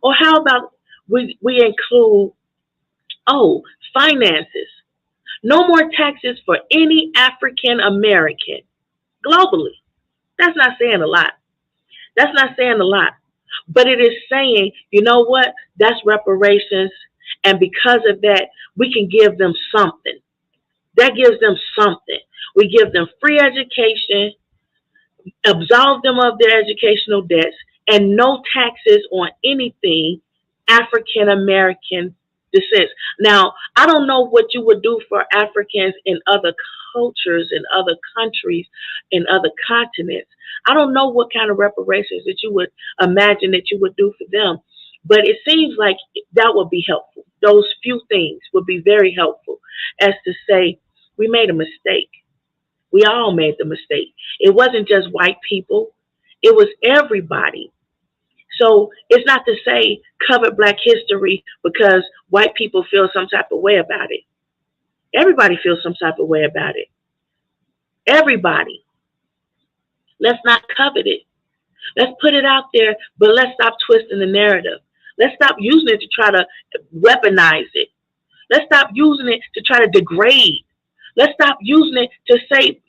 Or how about we include, oh, finances? No more taxes for any African American globally. That's not saying a lot. That's not saying a lot. But it is saying, you know what? That's reparations. And because of that, we can give them something. That gives them something. We give them free education, absolve them of their educational debts, and no taxes on anything African American descent. Now, I don't know what you would do for Africans in other cultures, in other countries, in other continents. I don't know what kind of reparations that you would imagine that you would do for them, but it seems like that would be helpful. Those few things would be very helpful as to say, we made a mistake. We all made the mistake. It wasn't just white people. It was everybody. So it's not to say cover Black history because white people feel some type of way about it. Everybody feels some type of way about it. Everybody. Let's not covet it. Let's put it out there, but let's stop twisting the narrative. Let's stop using it to try to weaponize it. Let's stop using it to try to degrade. Let's stop using it to say,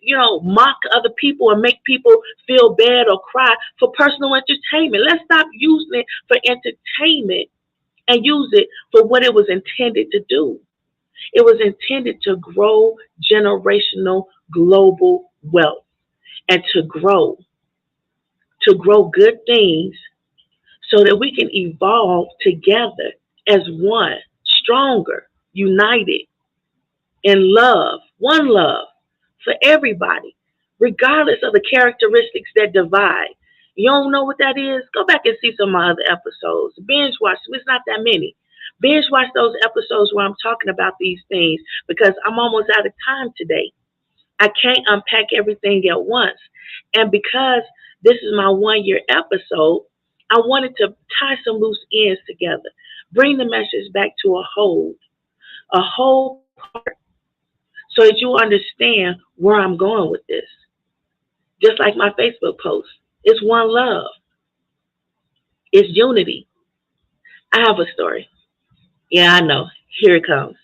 mock other people and make people feel bad or cry for personal entertainment. Let's stop using it for entertainment and use it for what it was intended to do. It was intended to grow generational global wealth and to grow good things so that we can evolve together as one, stronger, united, in love, one love for everybody, regardless of the characteristics that divide. You don't know what that is? Go back and see some of my other episodes. Binge watch. It's not that many. Binge watch those episodes where I'm talking about these things because I'm almost out of time today. I can't unpack everything at once. And because this is my 1 year episode, I wanted to tie some loose ends together, bring the message back to a whole part, so that you understand where I'm going with this. Just like my Facebook post. It's one love. It's unity. I have a story. Yeah, I know. Here it comes.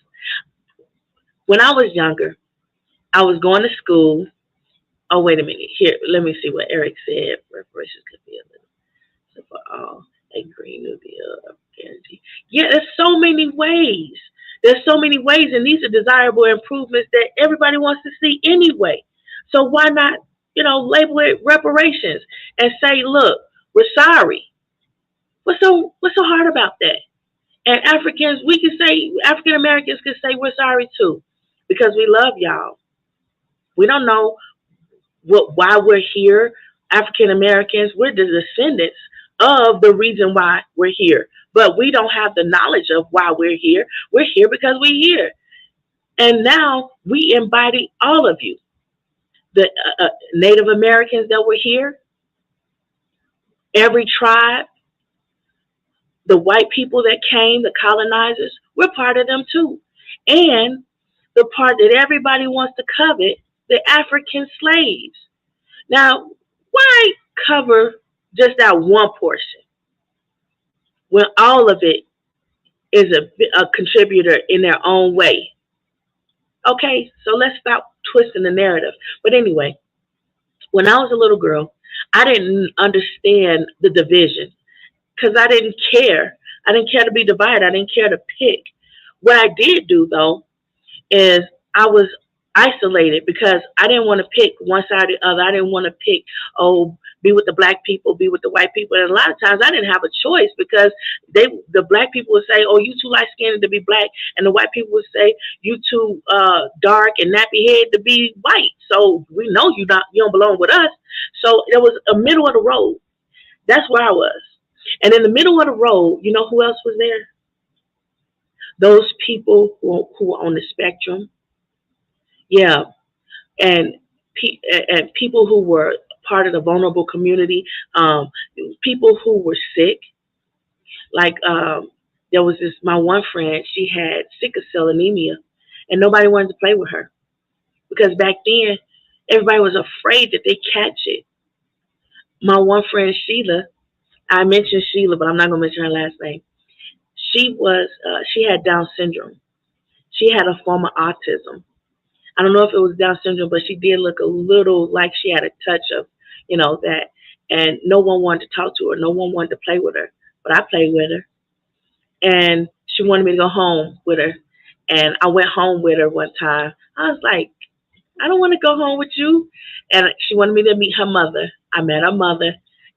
When I was younger, I was going to school. Oh, wait a minute. Here, let me see what Eric said. Reparations could be a little. So for all, a Green New Deal of guarantee. Yeah, there's so many ways. There's so many ways, and these are desirable improvements that everybody wants to see anyway. So why not, label it reparations and say, look, we're sorry. What's so hard about that? And Africans, we can say, African Americans can say we're sorry too, because we love y'all. We don't know why we're here. African Americans, we're the descendants of the reason why we're here. But we don't have the knowledge of why we're here. We're here because we're here. And now we embody all of you. The Native Americans that were here, every tribe, the white people that came, the colonizers, we're part of them too. And the part that everybody wants to covet, the African slaves. Now, why cover just that one portion when all of it is a contributor in their own way? Okay, so let's stop twisting the narrative. But anyway, when I was a little girl, I didn't understand the division because I didn't care. I didn't care to be divided. I didn't care to pick. What I did do though is I was isolated because I didn't want to pick one side or the other. I didn't want to pick, oh, be with the black people, be with the white people. And a lot of times I didn't have a choice because the black people would say, oh, you too light skinned to be black. And the white people would say, you too dark and nappy head to be white. So we know you don't belong with us. So there was a middle of the road. That's where I was. And in the middle of the road, you know who else was there? Those people who were on the spectrum. Yeah, and and people who were part of the vulnerable community, people who were sick. Like there was this my one friend. She had sickle cell anemia, and nobody wanted to play with her because back then everybody was afraid that they catch it. My one friend Sheila, I mentioned Sheila, but I'm not gonna mention her last name. She had Down syndrome. She had a form of autism. I don't know if it was Down syndrome, but she did look a little like she had a touch of, that. And no one wanted to talk to her. No one wanted to play with her. But I played with her. And she wanted me to go home with her. And I went home with her one time. I was like, I don't want to go home with you. And she wanted me to meet her mother. I met her mother.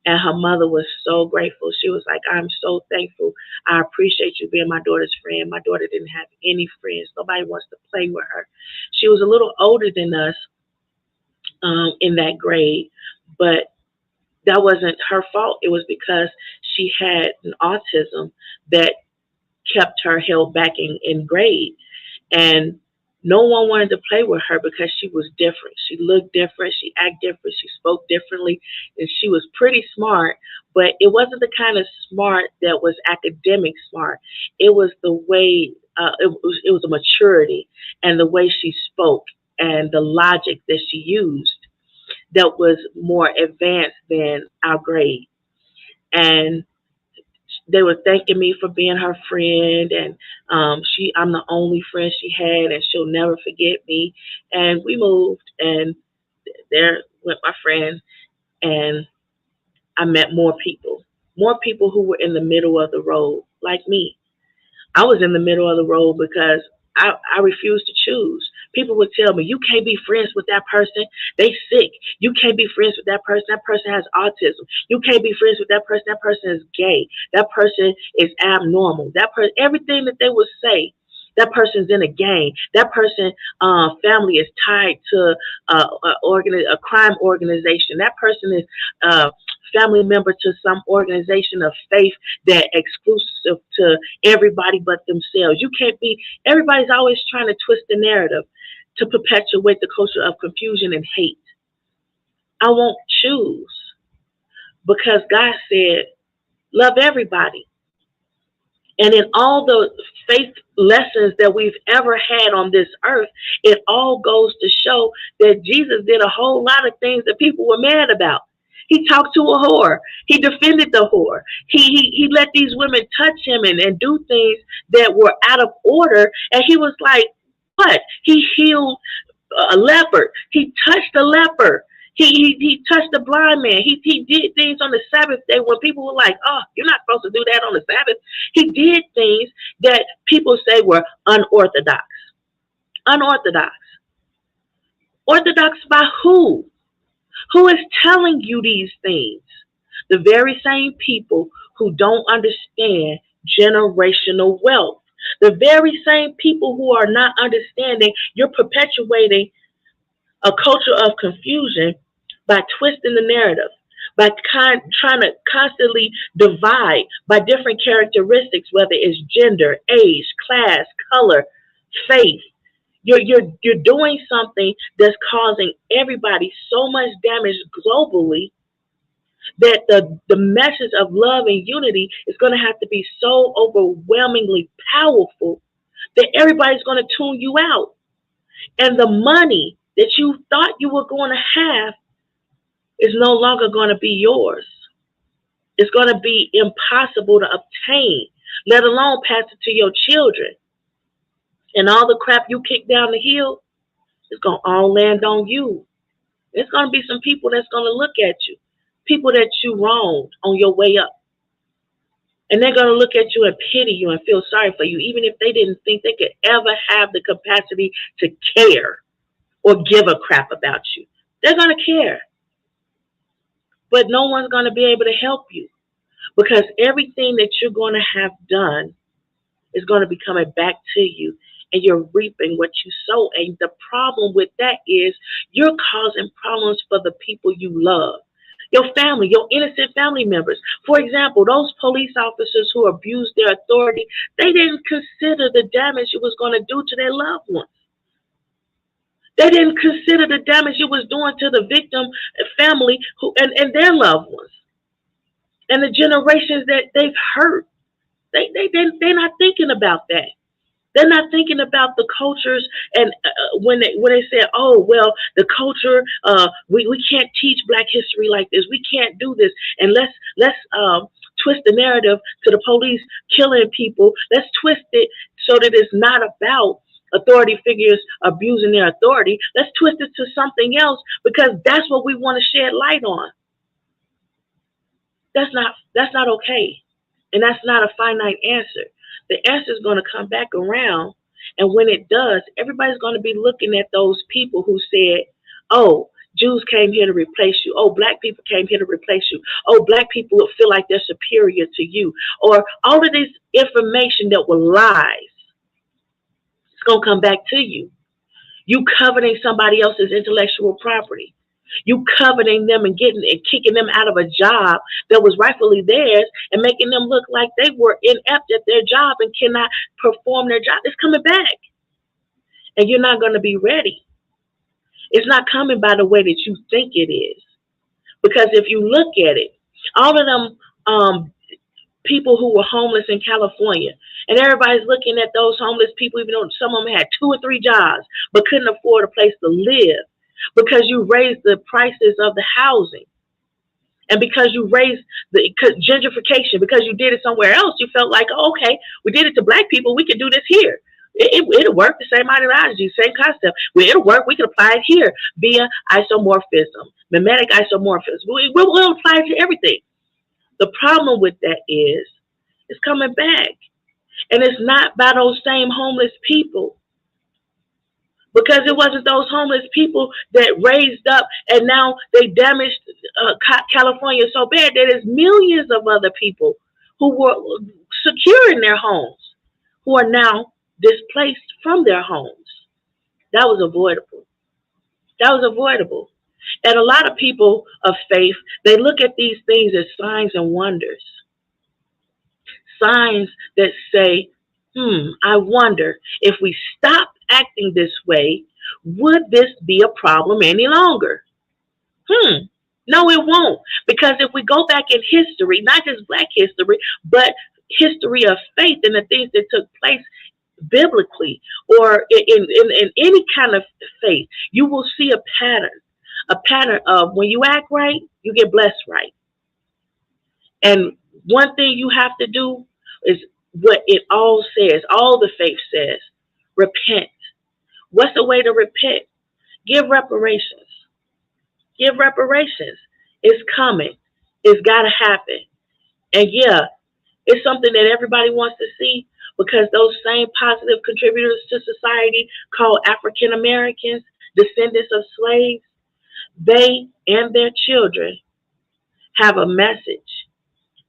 And her mother was so grateful. She was like, I'm so thankful. I appreciate you being my daughter's friend. My daughter didn't have any friends. Nobody wants to play with her. She was a little older than us in that grade, but that wasn't her fault. It was because she had an autism that kept her held back in grade. And no one wanted to play with her because she was different. She looked different. She acted different. She spoke differently. And she was pretty smart, but it wasn't the kind of smart that was academic smart. It was the way, it was a maturity and the way she spoke and the logic that she used that was more advanced than our grade. And they were thanking me for being her friend, and I'm the only friend she had, and she'll never forget me. And we moved, and there went my friend, and I met more people who were in the middle of the road, like me. I was in the middle of the road because I refused to choose. People would tell me, you can't be friends with that person. They sick. You can't be friends with that person. That person has autism. You can't be friends with that person. That person is gay. That person is abnormal. That person, everything that they would say, that person's in a gang. That person, family is tied to a crime organization. That person is family member to some organization of faith that exclusive to everybody but themselves. You can't be, everybody's always trying to twist the narrative to perpetuate the culture of confusion and hate. I won't choose because God said, love everybody. And in all the faith lessons that we've ever had on this earth, it all goes to show that Jesus did a whole lot of things that people were mad about. He talked to a whore. He defended the whore. He let these women touch him and do things that were out of order. And he was like, what? He healed a leopard. He touched a leper. He touched the blind man. He did things on the Sabbath day when people were like, "Oh, you're not supposed to do that on the Sabbath." He did things that people say were unorthodox. Unorthodox. Orthodox by who? Who is telling you these things? The very same people who don't understand generational wealth. The very same people who are not understanding you're perpetuating a culture of confusion by twisting the narrative, by trying to constantly divide by different characteristics, whether it's gender, age, class, color, faith. You're doing something that's causing everybody so much damage globally that the message of love and unity is going to have to be so overwhelmingly powerful that everybody's going to tune you out. And the money that you thought you were going to have is no longer going to be yours. It's going to be impossible to obtain, let alone pass it to your children. And all the crap you kick down the hill is going to all land on you. There's going to be some people that's going to look at you, people that you wronged on your way up. And they're going to look at you and pity you and feel sorry for you, even if they didn't think they could ever have the capacity to care or give a crap about you. They're going to care. But no one's going to be able to help you because everything that you're going to have done is going to be coming back to you, and you're reaping what you sow. And the problem with that is you're causing problems for the people you love, your family, your innocent family members. For example, those police officers who abused their authority, they didn't consider the damage it was going to do to their loved ones. They didn't consider the damage it was doing to the victim family and their loved ones and the generations that they've hurt. They're not thinking about that. They're not thinking about the cultures and when they say, "Oh well, the culture, we can't teach Black history like this. We can't do this, and let's twist the narrative to the police killing people. Let's twist it so that it's not about authority figures abusing their authority. Let's twist it to something else because that's what we want to shed light on." That's not okay, and that's not a finite answer. The answer is going to come back around, and when it does, everybody's going to be looking at those people who said, "Oh, Jews came here to replace you. Oh, Black people came here to replace you. Oh, Black people will feel like they're superior to you," or all of this information that were lies. It's going to come back to you. You coveting somebody else's intellectual property. You coveting them and getting and kicking them out of a job that was rightfully theirs and making them look like they were inept at their job and cannot perform their job. It's coming back. And you're not going to be ready. It's not coming by the way that you think it is. Because if you look at it, all of them people who were homeless in California, and everybody's looking at those homeless people, even though some of them had 2 or 3 jobs, but couldn't afford a place to live because you raised the prices of the housing. And because you raised the gentrification, because you did it somewhere else, you felt like, "Oh, okay, we did it to Black people, we can do this here. It'll work, the same ideology, same concept. Well, it'll work, we can apply it here via isomorphism, mimetic isomorphism. We'll apply it to everything." The problem with that is it's coming back. And it's not by those same homeless people. Because it wasn't those homeless people that raised up and now they damaged California so bad that there's millions of other people who were secure in their homes who are now displaced from their homes. That was avoidable. That was avoidable. And a lot of people of faith, they look at these things as signs and wonders. Signs that say, I wonder if we stop acting this way, would this be a problem any longer? No, it won't. Because if we go back in history, not just Black history, but history of faith and the things that took place biblically or in any kind of faith, you will see a pattern of when you act right, you get blessed right. And one thing you have to do is what it all says, all the faith says, repent. What's the way to repent? Give reparations. Give reparations. It's coming. It's got to happen. And yeah, it's something that everybody wants to see because those same positive contributors to society called African Americans, descendants of slaves, they and their children have a message.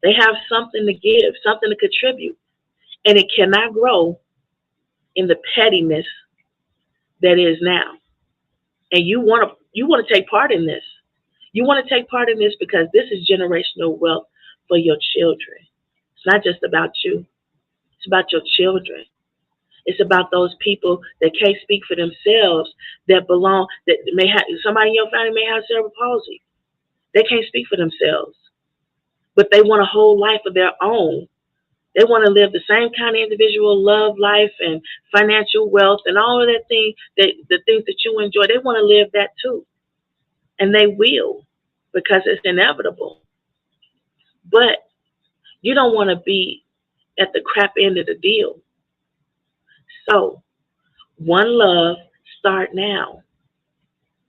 They have something to give, something to contribute, and it cannot grow in the pettiness that is now. And you want to take part in this. You want to take part in this because this is generational wealth for your children. It's not just about you. It's about your children. It's about those people that can't speak for themselves, that may have, somebody in your family may have cerebral palsy. They can't speak for themselves, but they want a whole life of their own. They want to live the same kind of individual love life and financial wealth and all of that the things that you enjoy. They want to live that too. And they will because it's inevitable. But you don't want to be at the crap end of the deal. So, one love, start now.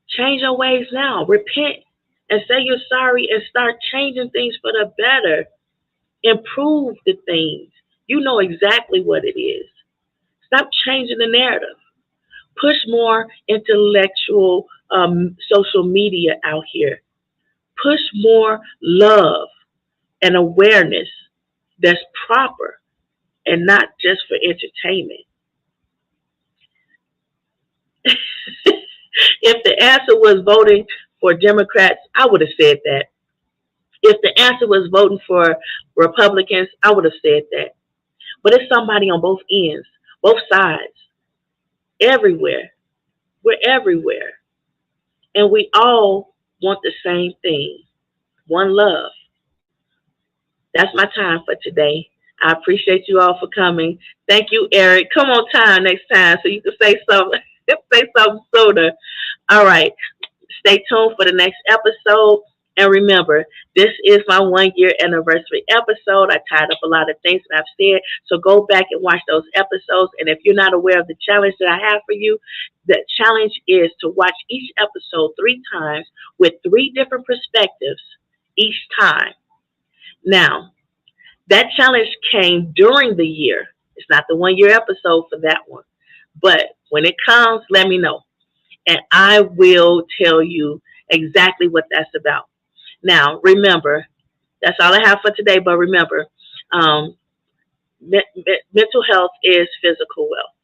Change your ways now. Repent and say you're sorry and start changing things for the better. Improve the things. You know exactly what it is. Stop changing the narrative. Push more intellectual social media out here. Push more love and awareness that's proper and not just for entertainment. If the answer was voting for Democrats, I would have said that. If the answer was voting for Republicans, I would have said that. But it's somebody on both ends, both sides, everywhere. We're everywhere. And we all want the same thing, one love. That's my time for today. I appreciate you all for coming. Thank you, Eric. Come on time next time so you can say something, say something sooner. All right. Stay tuned for the next episode. And remember, this is my 1 year anniversary episode. I tied up a lot of things that I've said. So go back and watch those episodes. And if you're not aware of the challenge that I have for you, the challenge is to watch each episode 3 times with 3 different perspectives each time. Now, that challenge came during the year. It's not the 1 year episode for that one. But when it comes, let me know. And I will tell you exactly what that's about. Now, remember, that's all I have for today. But remember, mental health is physical wealth.